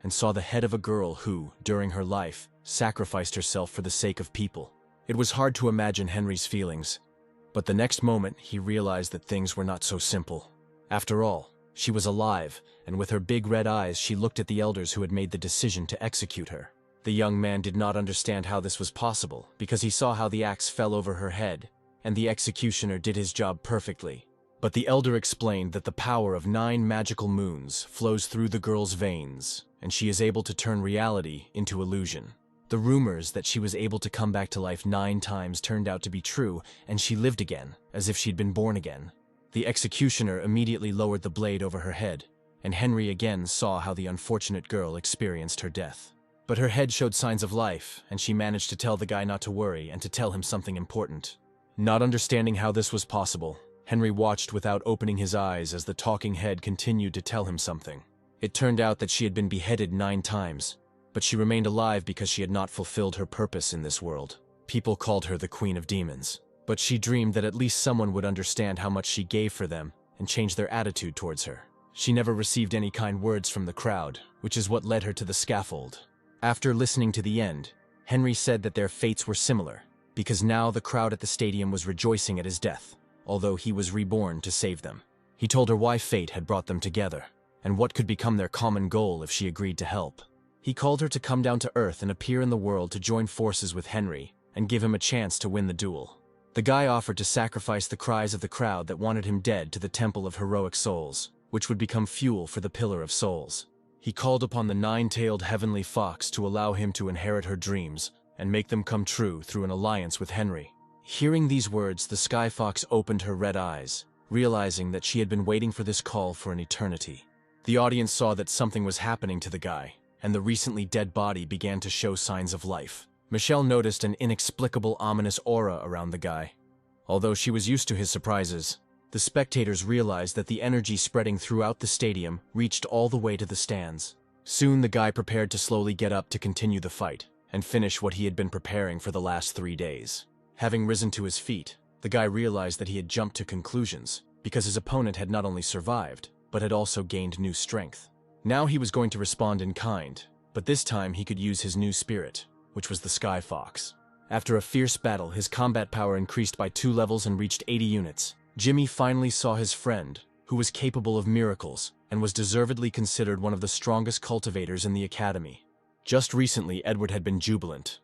and saw the head of a girl who, during her life, sacrificed herself for the sake of people. It was hard to imagine Henry's feelings, but the next moment he realized that things were not so simple. After all, she was alive, and with her big red eyes she looked at the elders who had made the decision to execute her. The young man did not understand how this was possible, because he saw how the axe fell over her head, and the executioner did his job perfectly. But the elder explained that the power of 9 magical moons flows through the girl's veins, and she is able to turn reality into illusion. The rumors that she was able to come back to life 9 times turned out to be true, and she lived again, as if she'd been born again. The executioner immediately lowered the blade over her head, and Henry again saw how the unfortunate girl experienced her death. But her head showed signs of life, and she managed to tell the guy not to worry and to tell him something important. Not understanding how this was possible, Henry watched without opening his eyes as the talking head continued to tell him something. It turned out that she had been beheaded 9 times, but she remained alive because she had not fulfilled her purpose in this world. People called her the Queen of Demons, but she dreamed that at least someone would understand how much she gave for them and change their attitude towards her. She never received any kind words from the crowd, which is what led her to the scaffold. After listening to the end, Henry said that their fates were similar, because now the crowd at the stadium was rejoicing at his death, although he was reborn to save them. He told her why fate had brought them together, and what could become their common goal if she agreed to help. He called her to come down to Earth and appear in the world to join forces with Henry and give him a chance to win the duel. The guy offered to sacrifice the cries of the crowd that wanted him dead to the Temple of Heroic Souls, which would become fuel for the Pillar of Souls. He called upon the 9-tailed heavenly fox to allow him to inherit her dreams and make them come true through an alliance with Henry. Hearing these words, the sky fox opened her red eyes, realizing that she had been waiting for this call for an eternity. The audience saw that something was happening to the guy, and the recently dead body began to show signs of life. Michelle noticed an inexplicable ominous aura around the guy. Although she was used to his surprises, the spectators realized that the energy spreading throughout the stadium reached all the way to the stands. Soon the guy prepared to slowly get up to continue the fight and finish what he had been preparing for the last 3 days. Having risen to his feet, the guy realized that he had jumped to conclusions because his opponent had not only survived, but had also gained new strength. Now he was going to respond in kind, but this time he could use his new spirit, which was the Sky Fox. After a fierce battle, his combat power increased by 2 levels and reached 80 units. Jimmy finally saw his friend, who was capable of miracles and was deservedly considered one of the strongest cultivators in the academy. Just recently, Edward had been jubilant,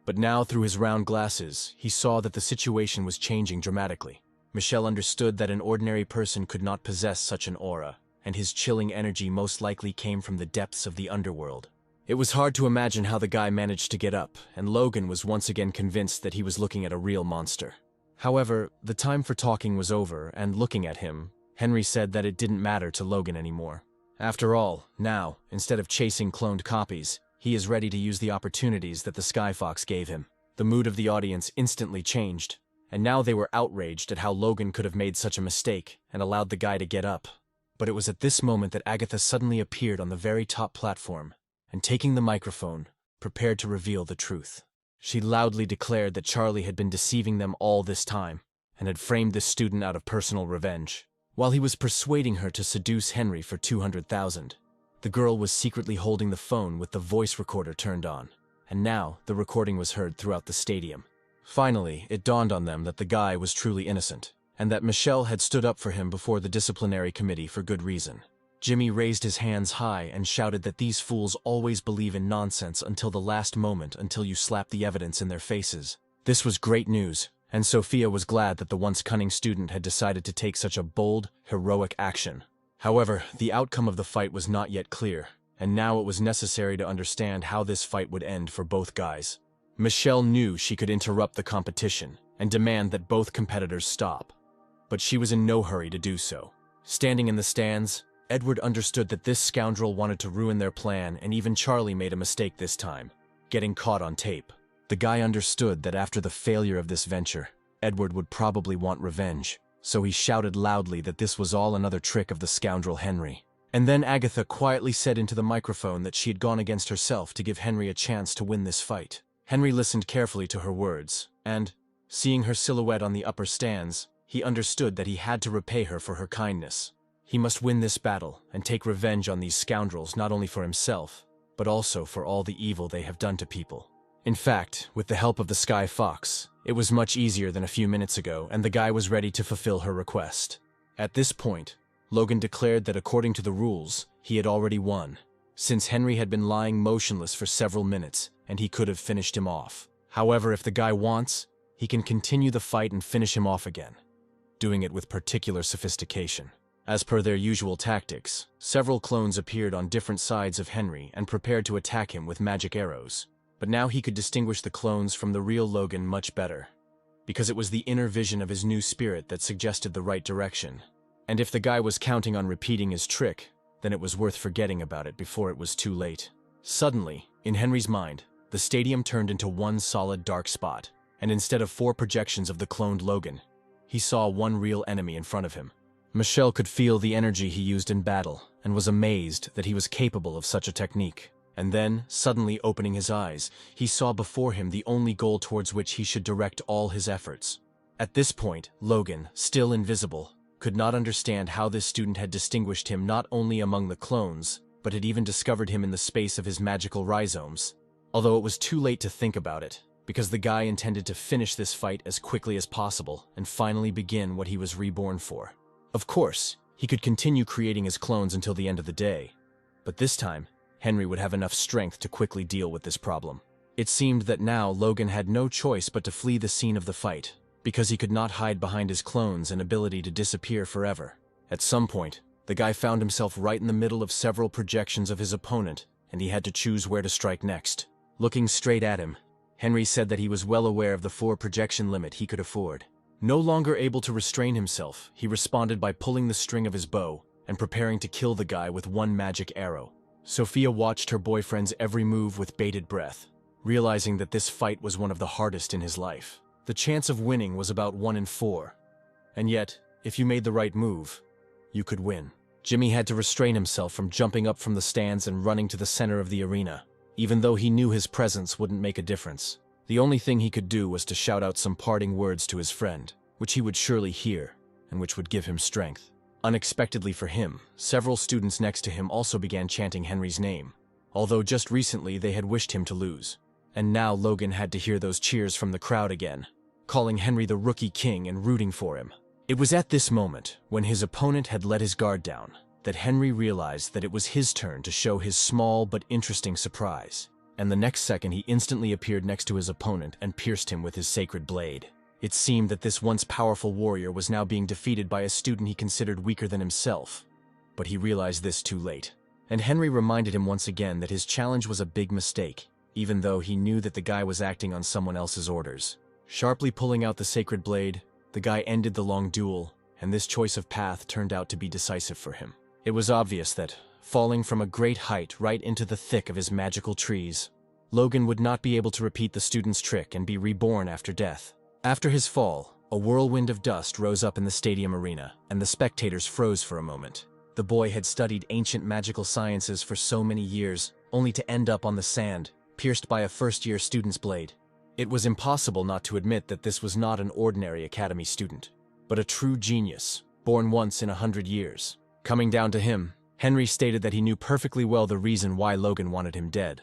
but now through his round glasses, he saw that the situation was changing dramatically. Michelle understood that an ordinary person could not possess such an aura, and his chilling energy most likely came from the depths of the underworld. It was hard to imagine how the guy managed to get up, and Logan was once again convinced that he was looking at a real monster. However, the time for talking was over, and looking at him, Henry said that it didn't matter to Logan anymore. After all, now, instead of chasing cloned copies, he is ready to use the opportunities that the Sky Fox gave him. The mood of the audience instantly changed, and now they were outraged at how Logan could have made such a mistake and allowed the guy to get up. But it was at this moment that Agatha suddenly appeared on the very top platform, and taking the microphone, prepared to reveal the truth. She loudly declared that Charlie had been deceiving them all this time, and had framed this student out of personal revenge, while he was persuading her to seduce Henry for 200,000. The girl was secretly holding the phone with the voice recorder turned on, and now the recording was heard throughout the stadium. Finally, it dawned on them that the guy was truly innocent, and that Michelle had stood up for him before the disciplinary committee for good reason. Jimmy raised his hands high and shouted that these fools always believe in nonsense until the last moment, until you slap the evidence in their faces. This was great news, and Sophia was glad that the once cunning student had decided to take such a bold, heroic action. However, the outcome of the fight was not yet clear, and now it was necessary to understand how this fight would end for both guys. Michelle knew she could interrupt the competition and demand that both competitors stop, but she was in no hurry to do so. Standing in the stands, Edward understood that this scoundrel wanted to ruin their plan, and even Charlie made a mistake this time, getting caught on tape. The guy understood that after the failure of this venture, Edward would probably want revenge, so he shouted loudly that this was all another trick of the scoundrel Henry. And then Agatha quietly said into the microphone that she had gone against herself to give Henry a chance to win this fight. Henry listened carefully to her words, and, seeing her silhouette on the upper stands, he understood that he had to repay her for her kindness. He must win this battle and take revenge on these scoundrels not only for himself, but also for all the evil they have done to people. In fact, with the help of the Sky Fox, it was much easier than a few minutes ago, and the guy was ready to fulfill her request. At this point, Logan declared that according to the rules, he had already won, since Henry had been lying motionless for several minutes, and he could have finished him off. However, if the guy wants, he can continue the fight and finish him off again, doing it with particular sophistication. As per their usual tactics, several clones appeared on different sides of Henry and prepared to attack him with magic arrows. But now he could distinguish the clones from the real Logan much better, because it was the inner vision of his new spirit that suggested the right direction. And if the guy was counting on repeating his trick, then it was worth forgetting about it before it was too late. Suddenly, in Henry's mind, the stadium turned into one solid dark spot, and instead of 4 projections of the cloned Logan, he saw one real enemy in front of him. Michelle could feel the energy he used in battle, and was amazed that he was capable of such a technique. And then, suddenly opening his eyes, he saw before him the only goal towards which he should direct all his efforts. At this point, Logan, still invisible, could not understand how this student had distinguished him not only among the clones, but had even discovered him in the space of his magical rhizomes. Although it was too late to think about it, because the guy intended to finish this fight as quickly as possible and finally begin what he was reborn for. Of course, he could continue creating his clones until the end of the day, but this time, Henry would have enough strength to quickly deal with this problem. It seemed that now Logan had no choice but to flee the scene of the fight, because he could not hide behind his clones and ability to disappear forever. At some point, the guy found himself right in the middle of several projections of his opponent, and he had to choose where to strike next. Looking straight at him, Henry said that he was well aware of the 4 projection limit he could afford. No longer able to restrain himself, he responded by pulling the string of his bow and preparing to kill the guy with one magic arrow. Sophia watched her boyfriend's every move with bated breath, realizing that this fight was one of the hardest in his life. The chance of winning was about 1 in 4, and yet, if you made the right move, you could win. Jimmy had to restrain himself from jumping up from the stands and running to the center of the arena, even though he knew his presence wouldn't make a difference. The only thing he could do was to shout out some parting words to his friend, which he would surely hear, and which would give him strength. Unexpectedly for him, several students next to him also began chanting Henry's name, although just recently they had wished him to lose. And now Logan had to hear those cheers from the crowd again, calling Henry the rookie king and rooting for him. It was at this moment, when his opponent had let his guard down, that Henry realized that it was his turn to show his small but interesting surprise. And the next second he instantly appeared next to his opponent and pierced him with his sacred blade. It seemed that this once powerful warrior was now being defeated by a student he considered weaker than himself. But he realized this too late. And Henry reminded him once again that his challenge was a big mistake, even though he knew that the guy was acting on someone else's orders. Sharply pulling out the sacred blade, the guy ended the long duel, and this choice of path turned out to be decisive for him. It was obvious that, falling from a great height right into the thick of his magical trees, Logan would not be able to repeat the student's trick and be reborn after death. After his fall, a whirlwind of dust rose up in the stadium arena, and the spectators froze for a moment. The boy had studied ancient magical sciences for so many years, only to end up on the sand, pierced by a first-year student's blade. It was impossible not to admit that this was not an ordinary academy student, but a true genius, born once in 100 years. Coming down to him, Henry stated that he knew perfectly well the reason why Logan wanted him dead,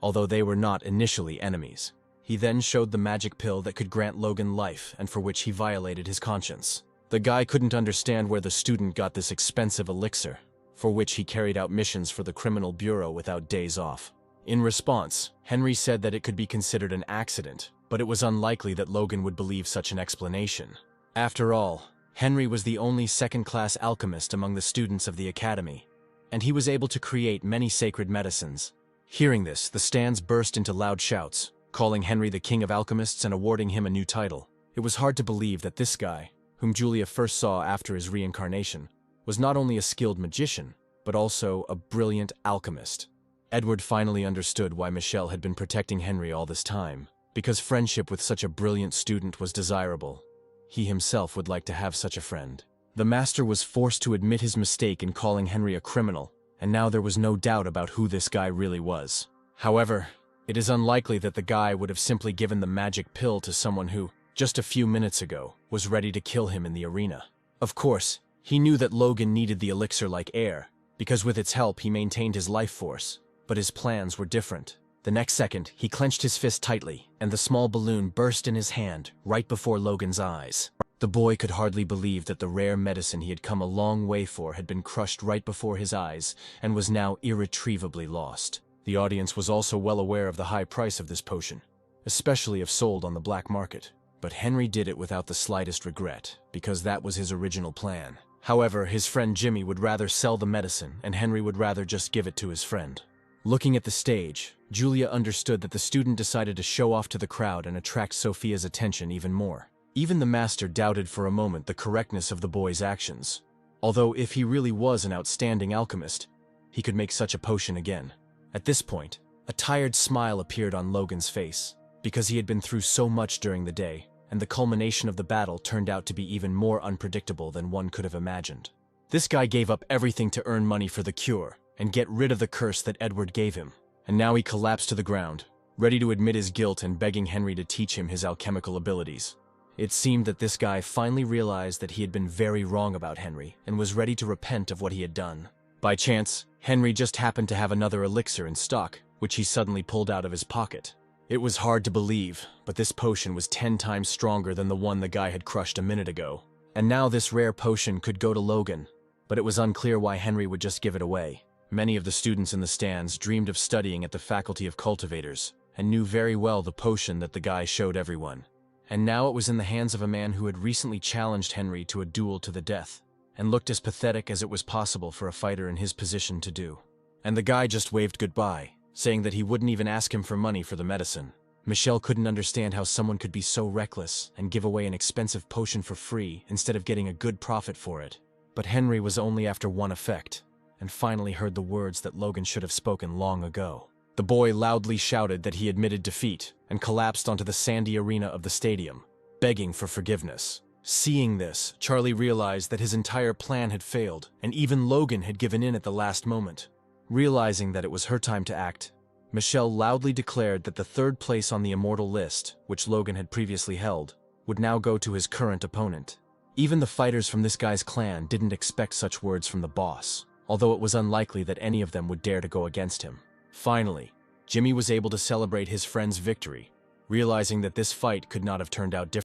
although they were not initially enemies. He then showed the magic pill that could grant Logan life and for which he violated his conscience. The guy couldn't understand where the student got this expensive elixir, for which he carried out missions for the criminal bureau without days off. In response, Henry said that it could be considered an accident, but it was unlikely that Logan would believe such an explanation. After all, Henry was the only second-class alchemist among the students of the academy, and he was able to create many sacred medicines. Hearing this, the stands burst into loud shouts, calling Henry the king of alchemists and awarding him a new title. It was hard to believe that this guy, whom Julia first saw after his reincarnation, was not only a skilled magician, but also a brilliant alchemist. Edward finally understood why Michelle had been protecting Henry all this time, because friendship with such a brilliant student was desirable. He himself would like to have such a friend. The master was forced to admit his mistake in calling Henry a criminal, and now there was no doubt about who this guy really was. However, it is unlikely that the guy would have simply given the magic pill to someone who, just a few minutes ago, was ready to kill him in the arena. Of course, he knew that Logan needed the elixir like air, because with its help he maintained his life force. But his plans were different. The next second, he clenched his fist tightly, and the small balloon burst in his hand right before Logan's eyes. The boy could hardly believe that the rare medicine he had come a long way for had been crushed right before his eyes and was now irretrievably lost. The audience was also well aware of the high price of this potion, especially if sold on the black market. But Henry did it without the slightest regret, because that was his original plan. However, his friend Jimmy would rather sell the medicine, and Henry would rather just give it to his friend. Looking at the stage, Julia understood that the student decided to show off to the crowd and attract Sophia's attention even more. Even the master doubted for a moment the correctness of the boy's actions. Although if he really was an outstanding alchemist, he could make such a potion again. At this point, a tired smile appeared on Logan's face, because he had been through so much during the day, and the culmination of the battle turned out to be even more unpredictable than one could have imagined. This guy gave up everything to earn money for the cure and get rid of the curse that Edward gave him, and now he collapsed to the ground, ready to admit his guilt and begging Henry to teach him his alchemical abilities. It seemed that this guy finally realized that he had been very wrong about Henry and was ready to repent of what he had done. By chance, Henry just happened to have another elixir in stock, which he suddenly pulled out of his pocket. It was hard to believe, but this potion was 10 times stronger than the one the guy had crushed a minute ago. And now this rare potion could go to Logan, but it was unclear why Henry would just give it away. Many of the students in the stands dreamed of studying at the Faculty of Cultivators, and knew very well the potion that the guy showed everyone. And now it was in the hands of a man who had recently challenged Henry to a duel to the death, and looked as pathetic as it was possible for a fighter in his position to do. And the guy just waved goodbye, saying that he wouldn't even ask him for money for the medicine. Michelle couldn't understand how someone could be so reckless and give away an expensive potion for free instead of getting a good profit for it. But Henry was only after one effect, and finally heard the words that Logan should have spoken long ago. The boy loudly shouted that he admitted defeat and collapsed onto the sandy arena of the stadium, begging for forgiveness. Seeing this, Charlie realized that his entire plan had failed, and even Logan had given in at the last moment. Realizing that it was her time to act, Michelle loudly declared that the third place on the immortal list, which Logan had previously held, would now go to his current opponent. Even the fighters from this guy's clan didn't expect such words from the boss, although it was unlikely that any of them would dare to go against him. Finally, Jimmy was able to celebrate his friend's victory, realizing that this fight could not have turned out differently.